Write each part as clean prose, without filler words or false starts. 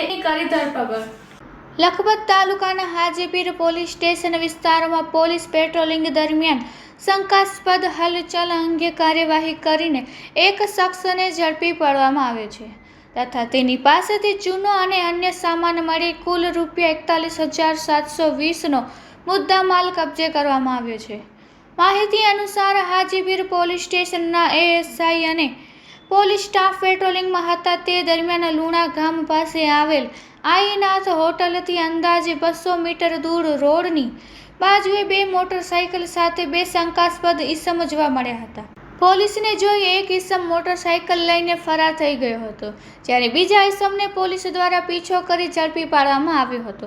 કરી ધરપકડ। લખપત તાલુકાના હાજીપીર પોલીસ સ્ટેશન વિસ્તારમાં પોલીસ પેટ્રોલિંગ દરમિયાન શંકાસ્પદ હલચલ અંગે કાર્યવાહી કરીને એક શખ્સને ઝડપી પાડવામાં આવ્યો છે તથા તેની પાસેથી ચૂનો અને અન્ય સામાન મળી કુલ ₹41,720નો મુદ્દામાલ કબજે કરવામાં આવ્યો છે। માહિતી અનુસાર હાજીપીર પોલીસ સ્ટેશનના એએસઆઈ અને પોલીસ સ્ટાફ પેટ્રોલિંગમાં હતા તે દરમિયાન લુણા ગામ પાસે આવેલ આઈનાથ હોટલથી અંદાજે 200 મીટર દૂર રોડની બાજુએ બે મોટરસાઇકલ સાથે બે શંકાસ્પદ ઈસમો જોવા મળ્યા હતા। પોલીસને જોઈ એક ઈસમ મોટરસાઇકલ લઈને ફરાર થઈ ગયો હતો જ્યારે બીજા ઈસમને પોલીસ દ્વારા પીછો કરી ઝડપી પાડવામાં આવ્યો હતો।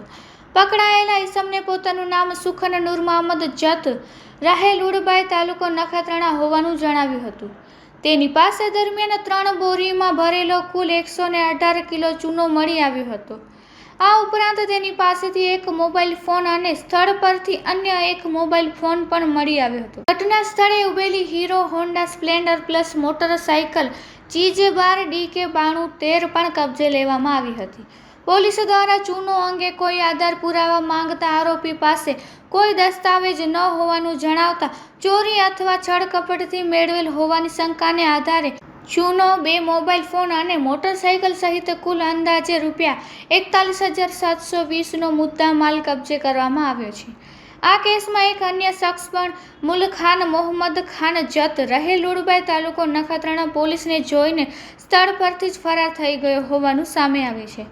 પકડાયેલા ઈસમને પોતાનું નામ સુખન નૂર મોહમ્મદ જત રહે લુડબાઈ તાલુકો નખત્રાણા હોવાનું જણાવ્યું હતું। તેની પાસે દરમિયાન 3 બોરીમાં ભરેલો કુલ 118 કિલો ચૂનો મળી આવ્યો હતો। આ ઉપરાંત તેની પાસેથી એક મોબાઈલ ફોન અને સ્થળ પરથી અન્ય એક મોબાઈલ ફોન પણ મળી આવ્યો હતો। ઘટના સ્થળે ઉભેલી hero Honda Splendor plus motorcycle GJ12 DK9213 પણ કબજે લેવામાં આવી હતી। પોલીસ દ્વારા ચૂનો અંગે કોઈ આધાર પુરાવા માંગતા આરોપી પાસે કોઈ દસ્તાવેજ ન હોવાનું જણાવતા ચોરી અથવા છળકપટથી મેળવેલ હોવાની શંકાને આધારે ચૂનો, 2 મોબાઈલ ફોન અને મોટરસાઇકલ સહિત કુલ અંદાજે ₹41,720નો મુદ્દામાલ કબજે કરવામાં આવ્યો છે। આ કેસમાં એક અન્ય શખ્સ પણ મુલખાન મોહમ્મદ ખાન જત રહે લુડબાઈ તાલુકો નખત્રાણા પોલીસને જોઈને સ્થળ પરથી જ ફરાર થઈ ગયો હોવાનું સામે આવ્યું છે।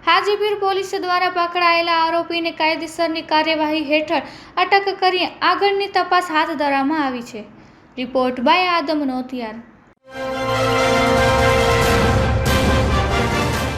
હાજીપીર પોલીસ દ્વારા પકડાયેલા આરોપીને કાયદેસરની કાર્યવાહી હેઠળ અટક કરી આગળની તપાસ હાથ ધરવામાં આવી છે। Report by Adam Notiyar.